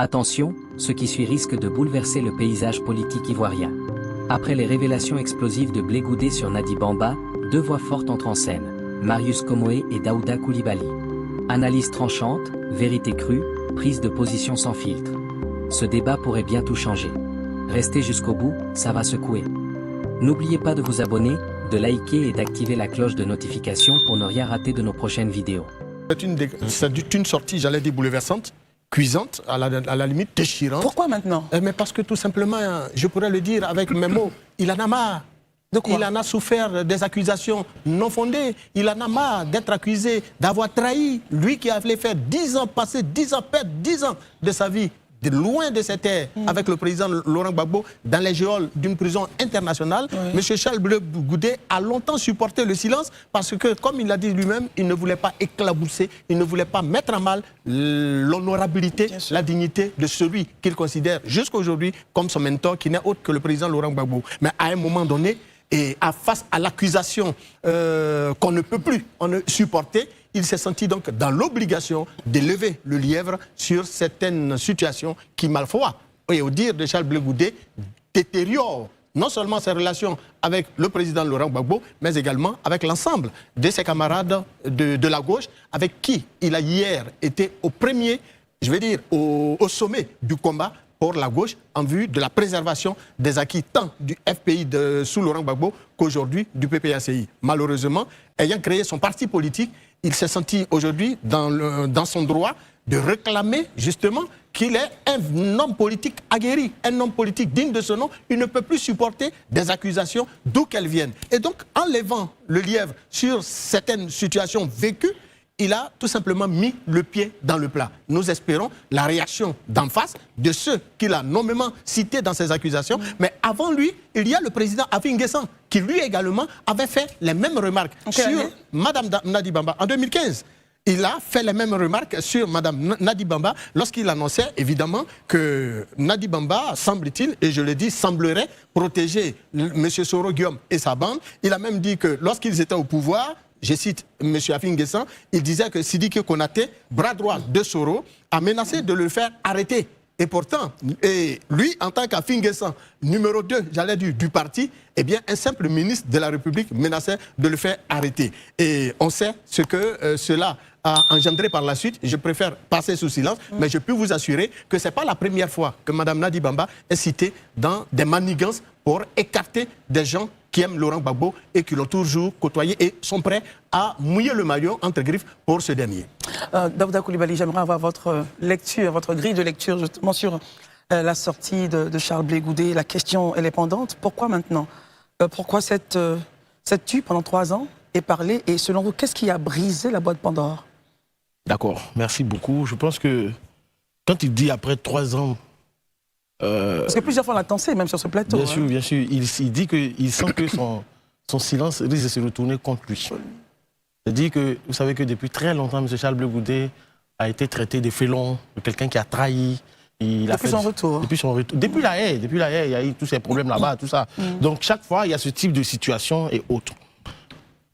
Attention, ce qui suit risque de bouleverser le paysage politique ivoirien. Après les révélations explosives de Blé Goudé sur Nadi Bamba, deux voix fortes entrent en scène, Marius Komoé et Daouda Coulibaly. Analyse tranchante, vérité crue, prise de position sans filtre. Ce débat pourrait bien tout changer. Restez jusqu'au bout, ça va secouer. N'oubliez pas de vous abonner, de liker et d'activer la cloche de notification pour ne rien rater de nos prochaines vidéos. C'est une sortie, j'allais dire, bouleversante, cuisante, à la limite déchirante. Pourquoi maintenant? Mais parce que tout simplement, je pourrais le dire avec mes mots, il en a marre. De quoi? Il en a souffert des accusations non fondées. Il en a marre d'être accusé d'avoir trahi. Lui qui avait fait 10 ans, passer 10 ans, perdre 10 ans de sa vie, de loin de cette terre, avec le président Laurent Gbagbo, dans les geôles d'une prison internationale. M. Charles Blé Goudé a longtemps supporté le silence parce que, comme il l'a dit lui-même, il ne voulait pas éclabousser, il ne voulait pas mettre en mal l'honorabilité, la dignité de celui qu'il considère jusqu'à aujourd'hui comme son mentor, qui n'est autre que le président Laurent Gbagbo. Mais à un moment donné, et face à l'accusation qu'on ne peut plus supporter, il s'est senti donc dans l'obligation de lever le lièvre sur certaines situations qui, ma foi, et au dire de Charles Blé Goudé, détériorent non seulement ses relations avec le président Laurent Gbagbo, mais également avec l'ensemble de ses camarades de la gauche, avec qui il a hier été au premier, je vais dire, au sommet du combat pour la gauche en vue de la préservation des acquis tant du FPI sous Laurent Gbagbo qu'aujourd'hui du PPACI. Malheureusement, ayant créé son parti politique, il s'est senti aujourd'hui dans son droit de réclamer justement qu'il est un homme politique aguerri, un homme politique digne de ce nom. Il ne peut plus supporter des accusations d'où qu'elles viennent. Et donc, en levant le lièvre sur certaines situations vécues, il a tout simplement mis le pied dans le plat. Nous espérons la réaction d'en face de ceux qu'il a nommément cités dans ses accusations. Mais avant lui, il y a le président Afin N'Guessan qui lui également avait fait les mêmes remarques sur Mme Nadi Bamba en 2015. Il a fait les mêmes remarques sur Mme Nadi Bamba lorsqu'il annonçait évidemment que Nadi Bamba, semble-t-il, et je le dis, semblerait protéger M. Soro Guillaume et sa bande. Il a même dit que lorsqu'ils étaient au pouvoir, je cite M. Afin N'Guessan, il disait que Sidiki Konaté, bras droit de Soro, a menacé de le faire arrêter. Et pourtant, lui, en tant qu'Afin N'Guessan, numéro 2, j'allais dire, du parti, eh bien, un simple ministre de la République menaçait de le faire arrêter. Et on sait ce que cela a engendré par la suite. Je préfère passer sous silence, mais je peux vous assurer que ce n'est pas la première fois que Mme Nadi Bamba est citée dans des manigances pour écarter des gens qui aiment Laurent Gbagbo et qui l'ont toujours côtoyé et sont prêts à mouiller le maillot entre griffes pour ce dernier. Daouda Coulibaly, j'aimerais avoir votre lecture, votre grille de lecture justement sur la sortie de Charles Blé Goudé. La question, elle est pendante. Pourquoi maintenant? Pourquoi cette tue pendant 3 ans et parler? Et selon vous, qu'est-ce qui a brisé la boîte Pandore? D'accord, merci beaucoup. Je pense que quand il dit après 3 ans... Parce que plusieurs fois on l'a tensé, même sur ce plateau. Bien sûr, bien sûr. Il dit qu'il sent que son silence risque de se retourner contre lui. Il dit que, vous savez que depuis très longtemps, M. Charles Blé Goudé a été traité de félon, de quelqu'un qui a trahi. Depuis son retour. Depuis la haie, il y a eu tous ces problèmes là-bas, tout ça. Donc chaque fois, il y a ce type de situation et autres.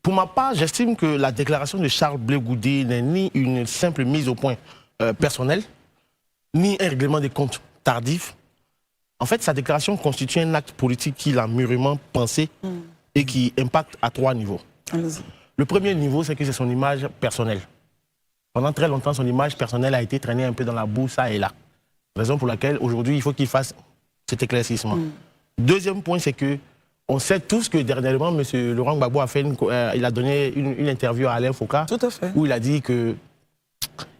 Pour ma part, j'estime que la déclaration de Charles Blé Goudé n'est ni une simple mise au point personnelle, ni un règlement des comptes tardif. En fait, sa déclaration constitue un acte politique qu'il a mûrement pensé et qui impacte à 3 niveaux. Le premier niveau, c'est que c'est son image personnelle. Pendant très longtemps, son image personnelle a été traînée un peu dans la boue, ça et là. Raison pour laquelle, aujourd'hui, il faut qu'il fasse cet éclaircissement. Deuxième point, c'est que on sait tous que dernièrement, M. Laurent Gbagbo a il a donné une interview à Alain Foucault, où il a dit que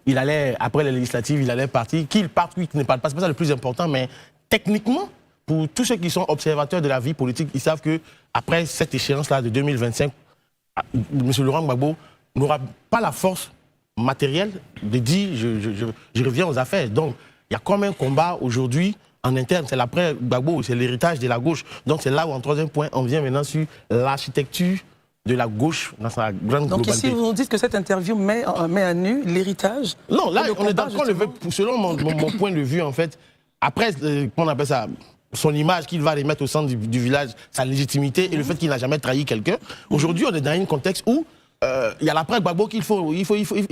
il allait, après les législatives, il allait partir. Qu'il parte, oui, qu'il ne parte pas, c'est pas ça le plus important, mais techniquement, pour tous ceux qui sont observateurs de la vie politique, ils savent qu'après cette échéance-là de 2025, M. Laurent Gbagbo n'aura pas la force matérielle de dire je reviens aux affaires. Donc, il y a comme un combat aujourd'hui en interne. C'est l'après Gbagbo, c'est l'héritage de la gauche. Donc, c'est là où, en troisième point, on vient maintenant sur l'architecture de la gauche dans sa grande globalité. Donc ici, vous nous dites que cette interview met à nu l'héritage? Non, là, on est d'accord, selon mon point de vue, en fait, après, comment on appelle ça, son image qu'il va remettre au centre du village, sa légitimité et le fait qu'il n'a jamais trahi quelqu'un. Aujourd'hui, on est dans un contexte où il y a l'après Gbagbo qu'il faut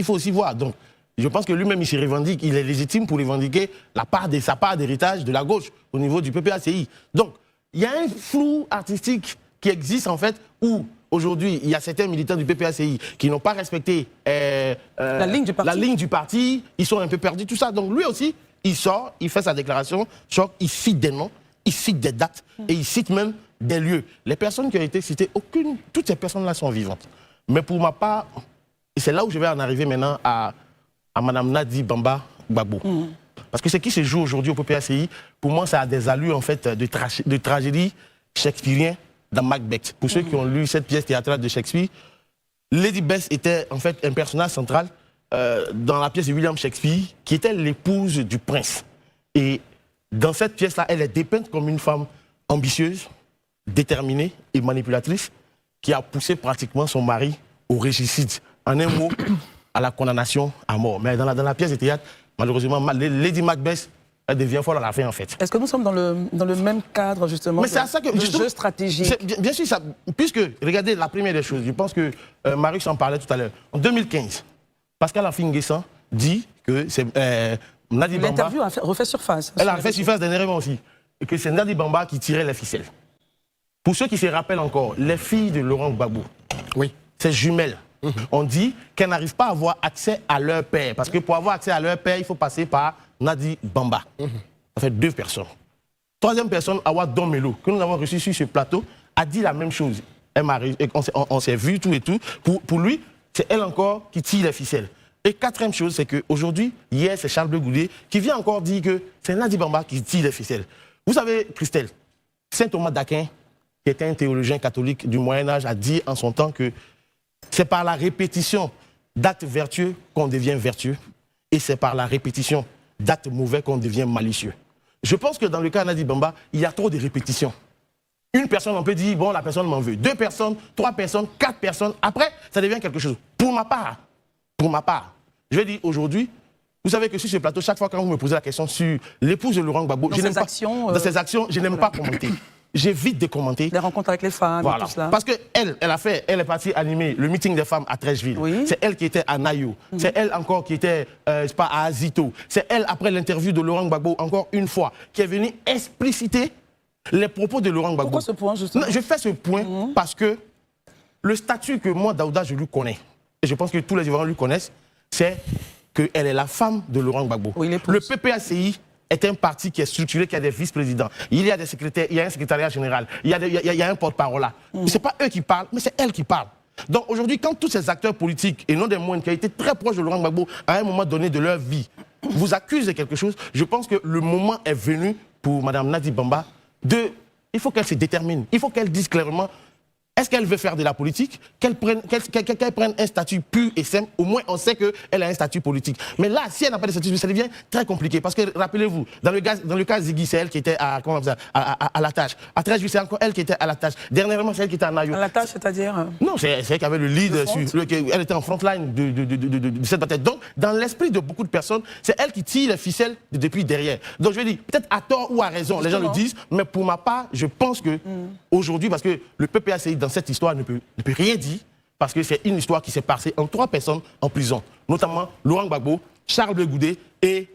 aussi voir. Donc, Je pense que lui-même, il se revendique, il est légitime pour revendiquer sa part d'héritage de la gauche au niveau du PPACI. Donc, il y a un flou artistique qui existe en fait, où aujourd'hui, il y a certains militants du PPACI qui n'ont pas respecté la ligne du parti, ils sont un peu perdus, tout ça. Donc lui aussi, il sort, il fait sa déclaration, il cite des noms, il cite des dates et il cite même des lieux. Les personnes qui ont été citées, toutes ces personnes-là sont vivantes. Mais pour ma part, et c'est là où je vais en arriver maintenant à Mme Nadi Bamba Gbagbo. Parce que ce qui se joue aujourd'hui au PPACI, pour moi, ça a des allures en fait de tragédie shakespearienne dans Macbeth. Pour ceux qui ont lu cette pièce théâtrale de Shakespeare, Lady Bess était en fait un personnage central dans la pièce de William Shakespeare, qui était l'épouse du prince. Et dans cette pièce-là, elle est dépeinte comme une femme ambitieuse, déterminée et manipulatrice, qui a poussé pratiquement son mari au régicide. En un mot, à la condamnation à mort. Mais dans la pièce de théâtre, malheureusement, Lady Macbeth, elle devient folle à la fin, en fait. Est-ce que nous sommes dans le même cadre, justement, de jeu stratégique? Bien sûr, puisque, regardez, la première des choses, je pense que Marius en parlait tout à l'heure. En 2015, Pascal Afin-Guessan dit que c'est Nadi Bamba... L'interview a refait surface. Elle a refait surface dernièrement aussi. Et que c'est Nadi Bamba qui tirait les ficelles. Pour ceux qui se rappellent encore, les filles de Laurent Gbagbo, oui, ces jumelles, on dit qu'elles n'arrivent pas à avoir accès à leur père. Parce que pour avoir accès à leur père, il faut passer par Nadi Bamba. Ça fait 2 personnes. Troisième personne, Awa Domelo, que nous avons reçu sur ce plateau, a dit la même chose. On s'est vu tout et tout. Pour lui, c'est elle encore qui tire les ficelles. Et quatrième chose, c'est qu'aujourd'hui, hier, c'est Charles Blé Goudé qui vient encore dire que c'est Nadi Bamba qui tire les ficelles. Vous savez, Christelle, saint Thomas d'Aquin, qui était un théologien catholique du Moyen-Âge, a dit en son temps que c'est par la répétition d'actes vertueux qu'on devient vertueux et c'est par la répétition d'actes mauvais qu'on devient malicieux. Je pense que dans le cas de Nadi Bamba, il y a trop de répétitions. Une personne, on peut dire, bon, la personne m'en veut. 2 personnes, 3 personnes, 4 personnes. Après, ça devient quelque chose. Pour ma part, je vais dire aujourd'hui, vous savez que sur ce plateau, chaque fois quand vous me posez la question sur l'épouse de Laurent Gbagbo, dans ses actions, je n'aime pas commenter. J'évite de commenter. Les rencontres avec les femmes, voilà. Et tout cela. Parce qu'elle est partie animer le meeting des femmes à Trècheville. Oui. C'est elle qui était à Nayo. C'est elle encore qui était à Azito. C'est elle, après l'interview de Laurent Gbagbo, encore une fois, qui est venue expliciter les propos de Laurent Gbagbo. Pourquoi ce point, justement? Je fais ce point parce que le statut que moi, Daouda, je lui connais, et je pense que tous les Ivoiriens lui connaissent, c'est qu'elle est la femme de Laurent Gbagbo. Oui, le PPACI est un parti qui est structuré, qui a des vice-présidents. Il y a des secrétaires, il y a un secrétariat général, il y a un porte-parole là. Ce n'est pas eux qui parlent, mais c'est elle qui parle. Donc aujourd'hui, quand tous ces acteurs politiques, et non des moindres, qui ont été très proches de Laurent Gbagbo, à un moment donné de leur vie, vous accusent de quelque chose, je pense que le moment est venu pour Mme Nadi Bamba il faut qu'elle se détermine. Il faut qu'elle dise clairement, est-ce qu'elle veut faire de la politique, qu'elle prenne un statut pur et simple. Au moins, on sait qu'elle a un statut politique. Mais là, si elle n'a pas de statut, ça devient très compliqué. Parce que, rappelez-vous, dans le cas Ziggy, c'est elle qui était à la tâche. À Trècheville, c'est encore elle qui était à la tâche. Dernièrement, c'est elle qui était à Nayo. À la tâche, c'est-à-dire Non, c'est elle qui avait le lead. Elle était en frontline de cette bataille. Donc, dans l'esprit de beaucoup de personnes, c'est elle qui tire les ficelles depuis derrière. Donc, je vais dire, peut-être à tort ou à raison, les gens le disent, mais pour ma part, je pense que aujourd'hui, parce que le PPACI, dans cette histoire, ne peut rien dire, parce que c'est une histoire qui s'est passée en 3 personnes en prison, notamment Laurent Gbagbo, Charles Blé Goudé et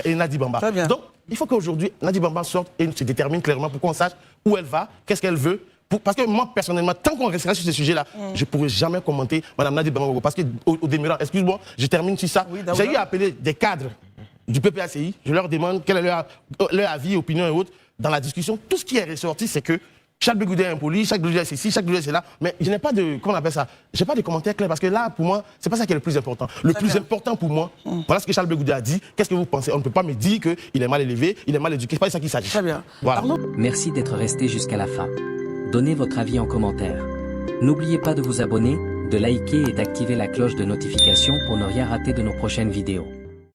Nadi Bamba. Donc, il faut qu'aujourd'hui, Nadi Bamba sorte et se détermine clairement pour qu'on sache où elle va, qu'est-ce qu'elle veut. Parce que moi, personnellement, tant qu'on restera sur ce sujet-là, je ne pourrai jamais commenter Mme Nadi Bamba. Parce qu'au demeurant, excuse-moi, je termine sur ça. Oui, j'ai eu à appeler des cadres du PPACI, je leur demande quel est leur avis, opinion et autres. Dans la discussion, tout ce qui est ressorti, c'est que chaque Blé Goudé est impoli, chaque Blé Goudé est ceci, chaque Blé Goudé est cela. Mais je n'ai pas de, comment on appelle ça, j'ai pas de commentaires clairs parce que là, pour moi, c'est pas ça qui est le plus important. Le plus important pour moi, voilà ce que Charles Blé Goudé a dit. Qu'est-ce que vous pensez? On ne peut pas me dire qu'il est mal élevé, il est mal éduqué. C'est pas de ça qu'il s'agit. Très bien. Voilà. Merci d'être resté jusqu'à la fin. Donnez votre avis en commentaire. N'oubliez pas de vous abonner, de liker et d'activer la cloche de notification pour ne rien rater de nos prochaines vidéos.